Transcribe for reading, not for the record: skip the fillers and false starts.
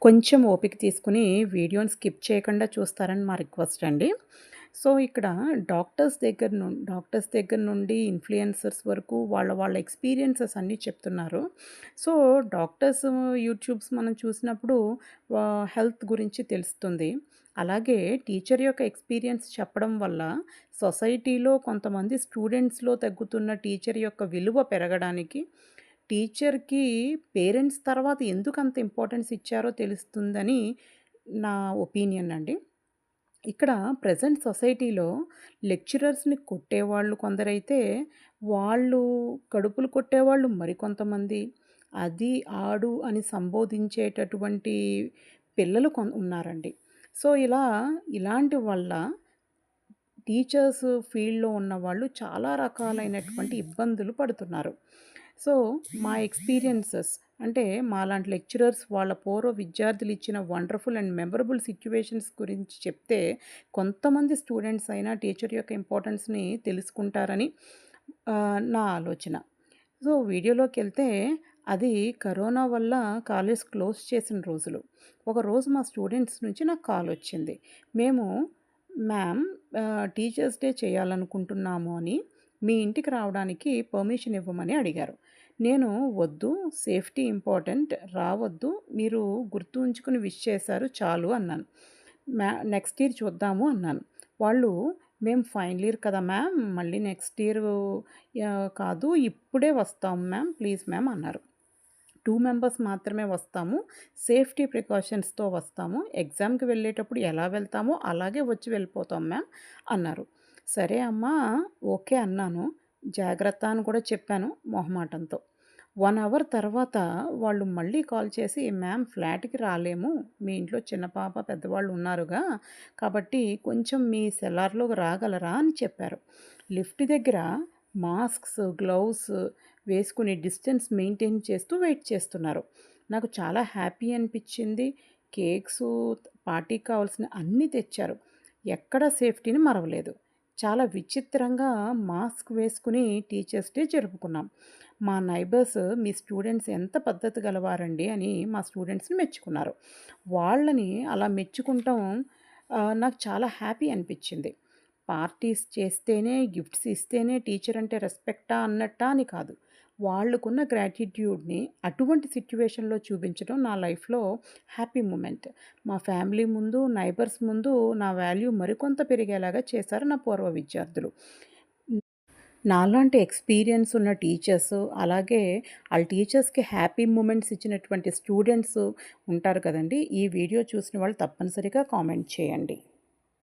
కొంచెం ఓపిక తీసుకొని వీడియోని స్కిప్ చేయకుండా చూస్తారని మా రిక్వెస్ట్ అండి. సో, ఇక్కడ డాక్టర్స్ దగ్గర నుండి ఇన్‌ఫ్లుయెన్సర్స్ వరకు వాళ్ళ ఎక్స్‌పీరియన్సెస్ అన్నీ చెప్తున్నారు. సో, డాక్టర్స్ యూట్యూబ్స్ మనం చూసినప్పుడు హెల్త్ గురించి తెలుస్తుంది. అలాగే టీచర్ యొక్క ఎక్స్‌పీరియన్స్ చెప్పడం వల్ల సొసైటీలో కొంతమంది స్టూడెంట్స్‌లో తగ్గుతున్న టీచర్ యొక్క విలువ పెరగడానికి టీచర్‌కి పేరెంట్స్ తర్వాత ఎందుకంత ఇంపార్టెన్స్ ఇచ్చారో తెలుస్తుందని నా ఒపీనియన్ అండి. ఇక్కడ ప్రెజెంట్ సొసైటీలో లెక్చరర్స్‌ని కొట్టేవాళ్ళు కొందరైతే, వాళ్ళు కడుపులు కొట్టేవాళ్ళు మరికొంతమంది. అది, ఆడు అని సంబోధించేటటువంటి పిల్లలు ఉన్నారండి. సో, ఇలాంటి వల్ల టీచర్స్ ఫీల్డ్‌లో ఉన్నవాళ్ళు చాలా రకాలైనటువంటి ఇబ్బందులు పడుతున్నారు. సో, మా ఎక్స్‌పీరియన్సెస్ అంటే మాలాంటి లెక్చరర్స్ వాళ్ళ పూర్వ విద్యార్థులు ఇచ్చిన వండర్‌ఫుల్ అండ్ మెమరబుల్ సిట్యుయేషన్స్ గురించి చెప్తే, కొంతమంది స్టూడెంట్స్ అయినా టీచర్ యొక్క ఇంపార్టెన్స్‌ని తెలుసుకుంటారని నా ఆలోచన. సో, వీడియోలోకెళ్తే అది కరోనా వల్ల కాలేజ్ క్లోజ్ చేసిన రోజులు. ఒకరోజు మా స్టూడెంట్స్ నుంచి నాకు కాలొచ్చింది. మేము మ్యామ్ టీచర్స్ డే చేయాలనుకుంటున్నాము అని మీ ఇంటికి రావడానికి పర్మిషన్ ఇవ్వమని అడిగారు. నేను వద్దు, సేఫ్టీ ఇంపార్టెంట్, రావద్దు, మీరు గుర్తు ఉంచుకొని విష్ చేశారు చాలు అన్నాను. నెక్స్ట్ ఇయర్ చూద్దాము అన్నాను. వాళ్ళు మేము ఫైనల్ ఇయర్ కదా మ్యామ్, మళ్ళీ నెక్స్ట్ ఇయర్ కాదు, ఇప్పుడే వస్తాం మ్యామ్, ప్లీజ్ మ్యామ్ అన్నారు. 2 మెంబర్స్ మాత్రమే వస్తాము. సేఫ్టీ ప్రికాషన్స్‌తో వస్తాము. ఎగ్జామ్‌కి వెళ్ళేటప్పుడు ఎలా వెళ్తామో అలాగే వచ్చి వెళ్ళిపోతాం మ్యామ్ అన్నారు. సరే అమ్మా, ఓకే అన్నాను. జాగ్రత్త అని కూడా చెప్పాను మొహమాటంతో. 1 అవర్ తర్వాత వాళ్ళు మళ్ళీ కాల్ చేసి, "మ్యామ్ ఫ్లాట్‌కి రాలేము. మీ ఇంట్లో చిన్న పాప, పెద్దవాళ్ళు ఉన్నారుగా. కాబట్టి కొంచెం మీ సెల్లార్‌లోకి రాగలరా?" అని చెప్పారు. లిఫ్ట్ దగ్గర మాస్క్స్, గ్లౌస్ వేసుకొని డిస్టెన్స్ మెయింటైన్ చేస్తూ వెయిట్ చేస్తున్నారు. నాకు చాలా హ్యాపీ అనిపిచ్చింది. కేక్సు, పార్టీకి కావాల్సిన అన్నీ తెచ్చారు. ఎక్కడ సేఫ్టీని మరవలేదు. చాలా విచిత్రంగా మాస్క్ వేసుకొని టీచర్స్ డే జరుపుకున్నాం. మా నైబర్స్ "మీ స్టూడెంట్స్ ఎంత పద్ధతి గలవారండి" అని మా స్టూడెంట్స్‌ని మెచ్చుకున్నారు. వాళ్ళని అలా మెచ్చుకుంటం నాకు చాలా హ్యాపీ అనిపిచ్చింది. పార్టీస్ చేస్తేనే, గిఫ్ట్స్ ఇస్తేనే టీచర్ అంటే రెస్పెక్టా అన్నట్టా అని కాదు. వాళ్ళకున్న గ్రాటిట్యూడ్‌ని అటువంటి సిట్యుయేషన్‌లో చూపించడం నా లైఫ్‌లో హ్యాపీ మూమెంట్. మా ఫ్యామిలీ ముందు, నైబర్స్ ముందు నా వాల్యూ మరికొంత పెరిగేలాగా చేశారు నా పూర్వ విద్యార్థులు. నాలాంటి ఎక్స్‌పీరియన్స్ ఉన్న టీచర్స్, అలాగే ఆళ్ళ టీచర్స్‌కి హ్యాపీ మూమెంట్స్ ఇచ్చినటువంటి స్టూడెంట్స్ ఉంటారు కదండీ! ఈ వీడియో చూసిన వాళ్ళు తప్పనిసరిగా కామెంట్ చేయండి.